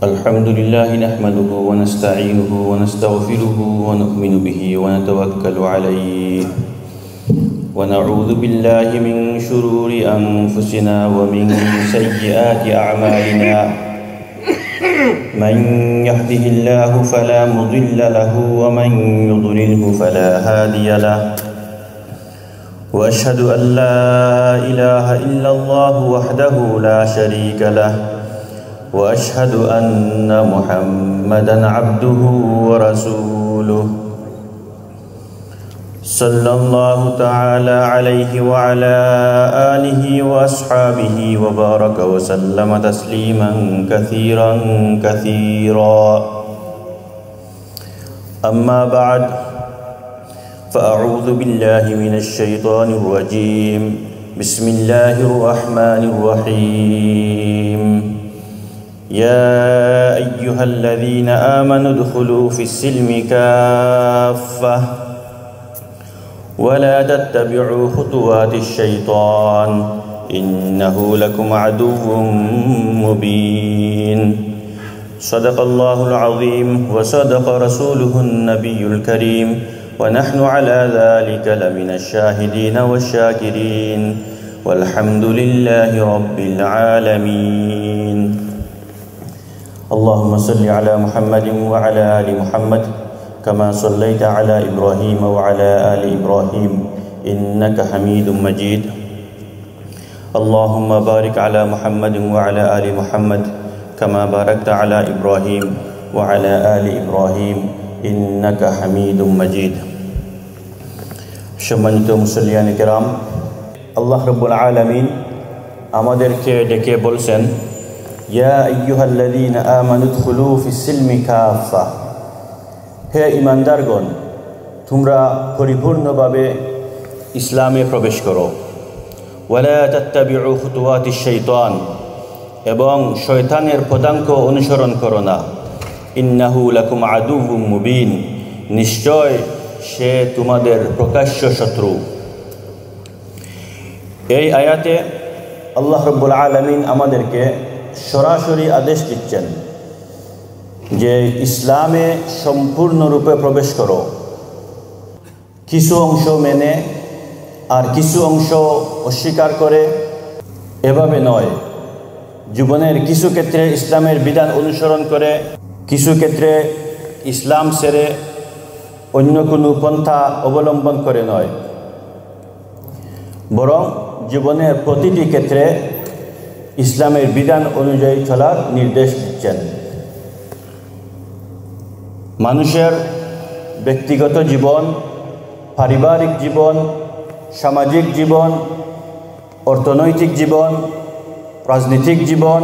الحمد لله نحمده ونستعينه ونستغفره ونؤمن به ونتوكل عليه ونعوذ بالله من شرور أنفسنا ومن سيئات أعمالنا من يهده الله فلا مضل له ومن يضلله فلا هادي له وأشهد أن لا إله إلا الله وحده لا شريك له وأشهد أن محمدًا عبده ورسوله صلى الله تعالى عليه وعلى آله وأصحابه وبارك وسلم تسليمًا كثيرًا كثيرًا أما بعد فأعوذ بالله من الشيطان الرجيم بسم الله الرحمن الرحيم يا أيها الذين آمنوا ادخلوا في السلم كافة ولا تتبعوا خطوات الشيطان إنه لكم عدو مبين صدق الله العظيم وصدق رسوله النبي الكريم ونحن على ذلك لمن الشاهدين والشاكرين والحمد لله رب العالمين اللهم صل على محمد وعلى آل محمد كما صليت على إبراهيم وعلى آل إبراهيم إنك حميد مجيد اللهم بارك على محمد وعلى آل محمد كما باركت على إبراهيم وعلى آل إبراهيم إنك حميد مجيد সম্মানিত মুসল্লিয়ান কিরাম, আল্লাহ রাব্বুল আলামিন আমাদেরকে ডেকে বলছেন ইয়া আইয়ুহাল্লাযীনা আমানু উদখুলু ফিস সিলমি কাফা, হে ঈমানদারগণ তোমরা পরিপূর্ণভাবে ইসলামে প্রবেশ করো। ওয়ালা তাত্তাবিউ খুতুওয়াতিশ শাইতান, এবং শয়তানের পদাঙ্ক অনুসরণ করো না। ইন্নাহু লাকুম আদুউম মুবিন, নিশ্চয় সে তোমাদের প্রকাশ্য শত্রু। এই আয়াতে আল্লাহ রাব্বুল আলামিন আমাদেরকে সরাসরি আদেশ দিচ্ছেন যে ইসলামে সম্পূর্ণরূপে প্রবেশ করো। কিছু অংশ মেনে আর কিছু অংশ অস্বীকার করে এভাবে নয়। জীবনের কিছু ক্ষেত্রে ইসলামের বিধান অনুসরণ করে, কিছু ক্ষেত্রে ইসলাম ছেড়ে অন্য কোনো পন্থা অবলম্বন করে নয়, বরং জীবনের প্রতিটি ক্ষেত্রে ইসলামের বিধান অনুযায়ী চলার নির্দেশ দিচ্ছেন। মানুষের ব্যক্তিগত জীবন, পারিবারিক জীবন, সামাজিক জীবন, অর্থনৈতিক জীবন, রাজনৈতিক জীবন,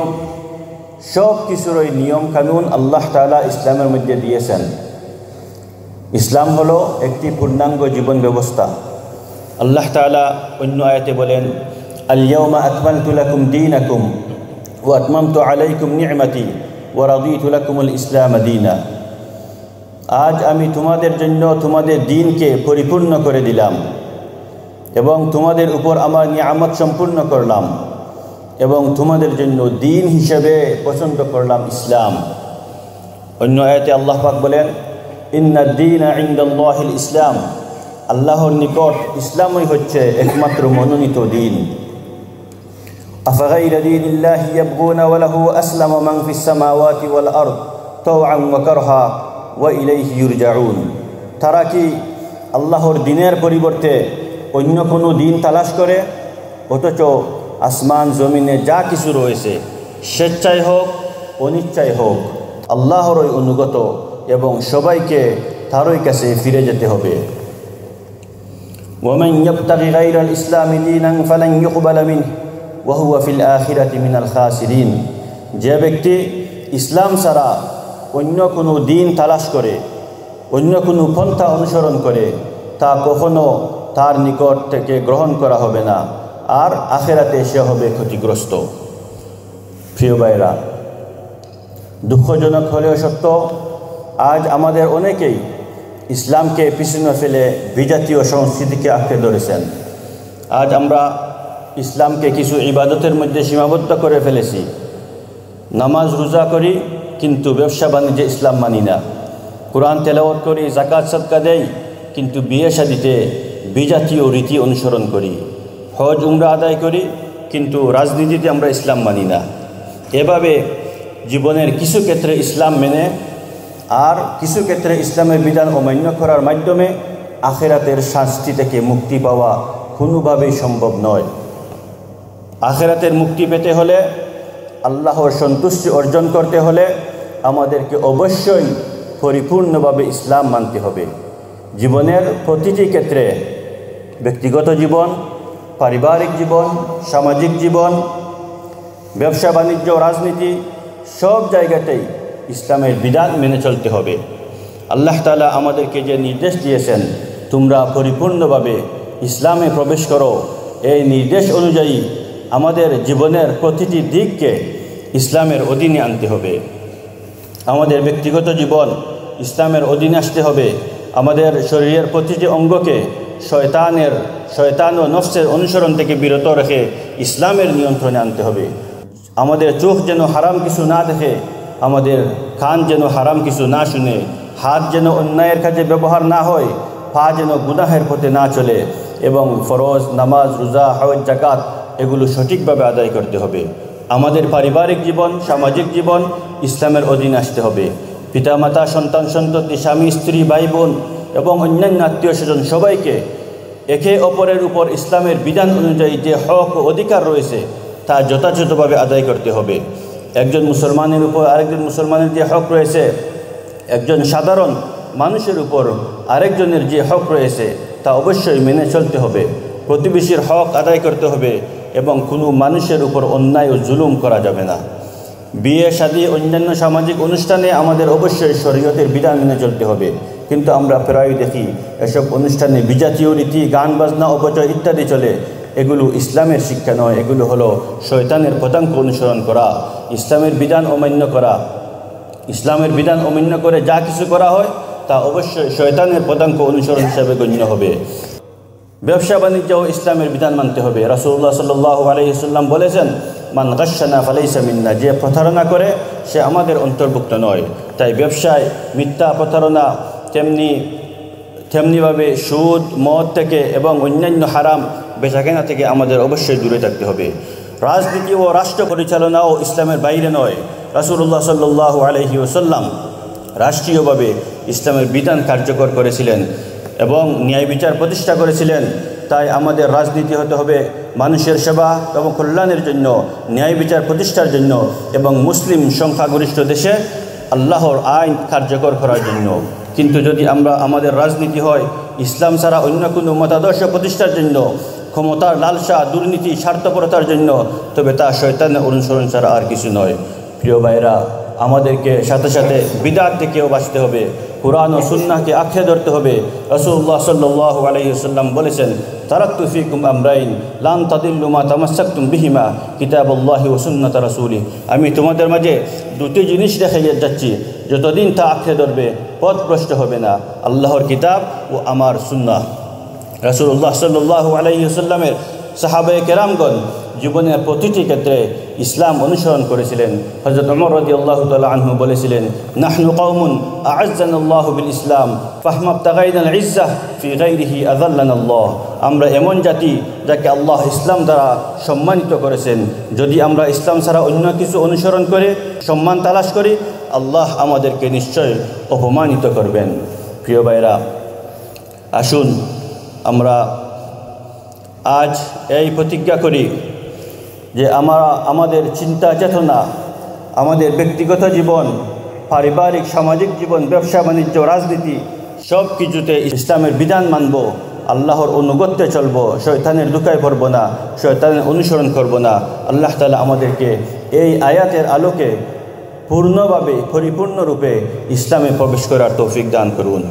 সব কিছুরই নিয়ম কানুন আল্লাহ তাআলা ইসলামের মধ্যে দিয়েছেন। ইসলাম হলো একটি পূর্ণাঙ্গ জীবন ব্যবস্থা। আল্লাহ তাআলা অন্য আয়াতে বলেন আল ইয়াউমা আকমালতু লাকুম দীনাকুম ওয়া আতমামতু আলাইকুম নি'মাতি ওয়া রাদিতু লাকুমুল ইসলাম দীনা, আজ আমি তোমাদের জন্য তোমাদের দ্বীনকে পরিপূর্ণ করে দিলাম এবং তোমাদের উপর আমার নিয়ামত সম্পূর্ণ করলাম এবং তোমাদের জন্য দ্বীন হিসেবে পছন্দ করলাম ইসলাম। অন্য আয়াতে আল্লাহ পাক বলেন ইন্নাদ দীনা ইনদাল্লাহিল ইসলাম, আল্লাহর নিকট ইসলামই হচ্ছে একমাত্র মনোনীত দ্বীন। আফাগাইরা দীনিল্লাহি ইয়াবগুনা ওয়া লাহু আসলামা মান ফিস সামাওয়াতি ওয়াল আরদ তাওআন ওয়া কারহা ওয়া ইলাইহি ইউরজাউন, তারা কি আল্লাহর দ্বীনের পরিবর্তে অন্য কোনো দ্বীন তালাশ করে, অথচ আসমান জমিনে যা কিছু রয়েছে স্বেচ্ছায় হোক অনিচ্ছায় হোক আল্লাহরই অনুগত এবং সবাইকে তারই কাছে ফিরে যেতে হবে। ওয়ামান ইয়াবতাগি গায়রাল ইসলামি দীনান ফালান ইউকবালা মিনহু ওয়া হুয়া ফিল আখিরাতি মিনাল খাসিরিন, যে ব্যক্তি ইসলাম ছাড়া অন্য কোনো দ্বীন তালাশ করে, অন্য কোনো পন্থা অনুসরণ করে, তা কখনো তার নিকট থেকে গ্রহণ করা হবে না, আর আখিরাতে সে হবে ক্ষতিগ্রস্ত। প্রিয় ভাইরা, দুঃখজনক হলেও সত্য, আজ আমাদের অনেকেই ইসলামকে পিছনে ফেলে বিজাতীয় সংস্কৃতিকে আঁকড়ে ধরেছেন। আজ আমরা ইসলামকে কিছু ইবাদতের মধ্যে সীমাবদ্ধ করে ফেলেছি। নামাজ রোজা করি কিন্তু ব্যবসা বাণিজ্যে ইসলাম মানি না। কোরআন তেলাওয়াত করি, যাকাত সাদকা দেই, কিন্তু বিয়ে শাদিতে বিজাতীয় রীতি অনুসরণ করি। হজ উমরা আদায় করি, কিন্তু রাজনীতিতে আমরা ইসলাম মানি না। এভাবে জীবনের কিছু ক্ষেত্রে ইসলাম মেনে আর কিছু ক্ষেত্রে ইসলামের বিধান অমান্য করার মাধ্যমে আখিরাতের শাস্তি থেকে মুক্তি পাওয়া কোনোভাবেই সম্ভব নয়। আখিরাতের মুক্তি পেতে হলে, আল্লাহর সন্তুষ্টি অর্জন করতে হলে আমাদেরকে অবশ্যই পরিপূর্ণভাবে ইসলাম মানতে হবে। জীবনের প্রতিটি ক্ষেত্রে, ব্যক্তিগত জীবন, পারিবারিক জীবন, সামাজিক জীবন, ব্যবসা বাণিজ্য, রাজনীতি, সব জায়গাতেই ইসলামের বিধান মেনে চলতে হবে। আল্লাহ তাআলা আমাদেরকে যে নির্দেশ দিয়েছেন, তোমরা পরিপূর্ণভাবে ইসলামে প্রবেশ করো, এই নির্দেশ অনুযায়ী আমাদের জীবনের প্রতিটি দিককে ইসলামের অধীনে আনতে হবে। আমাদের ব্যক্তিগত জীবন ইসলামের অধীনে আসতে হবে। আমাদের শরীরের প্রতিটি অঙ্গকে শয়তান ও নফসের অনুসরণ থেকে বিরত রেখে ইসলামের নিয়ন্ত্রণে আনতে হবে। আমাদের চোখ যেন হারাম কিছু না দেখে, আমাদের কান যেন হারাম কিছু না শুনে, হাত যেন অন্যায়ের কাজে ব্যবহার না হয়, পা যেন গুনাহের পথে না চলে, এবং ফরজ, নামাজ, রোজা, হজ, যাকাত এগুলো সঠিকভাবে আদায় করতে হবে। আমাদের পারিবারিক জীবন, সামাজিক জীবন ইসলামের অধীনে আসতে হবে। পিতামাতা, সন্তান সন্ততি, স্বামী স্ত্রী, ভাই বোন এবং অন্যান্য আত্মীয় স্বজন সবাইকে একে অপরের উপর ইসলামের বিধান অনুযায়ী যে হক ও অধিকার রয়েছে তা যথাযথভাবে আদায় করতে হবে। একজন মুসলমানের উপর আরেকজন মুসলমানের যে হক রয়েছে, একজন সাধারণ মানুষের উপর আরেকজনের যে হক রয়েছে তা অবশ্যই মেনে চলতে হবে। প্রতিবেশীর হক আদায় করতে হবে এবং কোনো মানুষের উপর অন্যায় ও জুলুম করা যাবে না। বিয়ে শাদী, অন্যান্য সামাজিক অনুষ্ঠানে আমাদের অবশ্যই শরীয়তের বিধান মেনে চলতে হবে, কিন্তু আমরা প্রায় দেখি এসব অনুষ্ঠানে বিজাতীয় রীতি, গান বাজনা, অপচয় ইত্যাদি চলে। এগুলো ইসলামের শিক্ষা নয়, এগুলো হলো শয়তানের পদাঙ্ক অনুসরণ করা, ইসলামের বিধান অমান্য করা। ইসলামের বিধান অমান্য করে যা কিছু করা হয় তা অবশ্যই শয়তানের পদাঙ্ক অনুসরণ হিসাবে গণ্য হবে। ব্যবসা বাণিজ্যও ইসলামের বিধান মানতে হবে। রাসূলুল্লাহ সাল্লাল্লাহু আলাইহি ওয়াসাল্লাম বলেছেন, মান গাশশানা ফালাইসা মিন্না, যে প্রতারণা করে সে আমাদের অন্তর্ভুক্ত নয়। তাই ব্যবসায় মিথ্যা, প্রতারণা, তেমনিভাবে সুদ, মদ থেকে এবং অন্যান্য হারাম বেচাকেনা থেকে আমাদের অবশ্যই দূরে থাকতে হবে। রাজনীতি ও রাষ্ট্র পরিচালনাও ইসলামের বাইরে নয়। রাসূলুল্লাহ সাল্লাল্লাহু আলাইহি ওয়াসাল্লাম রাষ্ট্রীয়ভাবে ইসলামের বিধান কার্যকর করেছিলেন এবং ন্যায় বিচার প্রতিষ্ঠা করেছিলেন। তাই আমাদের রাজনীতি হতে হবে মানুষের সেবা এবং কল্যাণের জন্য, ন্যায় বিচার প্রতিষ্ঠার জন্য এবং মুসলিম সংখ্যাগরিষ্ঠ দেশে আল্লাহর আইন কার্যকর করার জন্য। কিন্তু যদি আমাদের রাজনীতি হয় ইসলাম ছাড়া অন্য কোনো মতাদর্শ প্রতিষ্ঠার জন্য, ক্ষমতার লালসা, দুর্নীতি, স্বার্থপরতার জন্য, তবে তা শয়তানের অনুসরণ ছাড়া আর কিছু নয়। প্রিয় ভাইরা, আমাদেরকে সাথে সাথে বিদআত থেকেও বাঁচতে হবে, কুরআন ও সুন্নাহকে আঁকড়ে ধরতে হবে। রাসূলুল্লাহ সাল্লাল্লাহু আলাইহি ওয়াসাল্লাম বলেছেন, তারাকতু ফীকুম আমরাইন লান তাদিল্লু মা তামাসসাকতুম বিহিমা কিতাবুল্লাহি ওয়া সুন্নাত রাসূলি। আমি তোমাদের মাঝে দুটি জিনিস রেখে যাচ্ছি, যতদিন তা আঁকড়ে ধরবে পথ ভ্রষ্ট হবে না, আল্লাহর কিতাব ও আমার সুন্নাহ। রাসূলুল্লাহ সাল্লাল্লাহু আলাইহি ওয়াসাল্লামের সাহাবায়ে কেরামগণ জীবনের প্রতিটি ক্ষেত্রে ইসলাম অনুসরণ করেছিলেন। হযরত ওমর রাদিয়াল্লাহু তাআলা আনহু বলেছিলেন, নাহনু কওমুন আ'আজ্জানাল্লাহু বিল ইসলাম ফাহমাবতাগাইনাল ইজ্জাহ ফি গায়রিহি আযাল্লানাল্লাহ। আমরা এমন জাতি যাকে আল্লাহ ইসলাম দ্বারা সম্মানিত করেছেন। যদি আমরা ইসলাম ছাড়া অন্য কিছু অনুসরণ করে সম্মান তালাশ করি, আল্লাহ আমাদেরকে নিশ্চয় অপমানিত করবেন। প্রিয় ভাইরা, আসুন আমরা আজ এই প্রতিজ্ঞা করি যে আমাদের চিন্তা চেতনা, আমাদের ব্যক্তিগত জীবন, পারিবারিক সামাজিক জীবন, ব্যবসা বাণিজ্য, রাজনীতি সব কিছুতে ইসলামের বিধান মানব, আল্লাহর অনুগত্যে চলব, শয়তানের দুকায় পড়ব না, শয়তানের অনুসরণ করব না। আল্লাহ তাআলা আমাদেরকে এই আয়াতের আলোকে পূর্ণভাবে, পরিপূর্ণরূপে ইসলামে প্রবেশ করার তৌফিক দান করুন।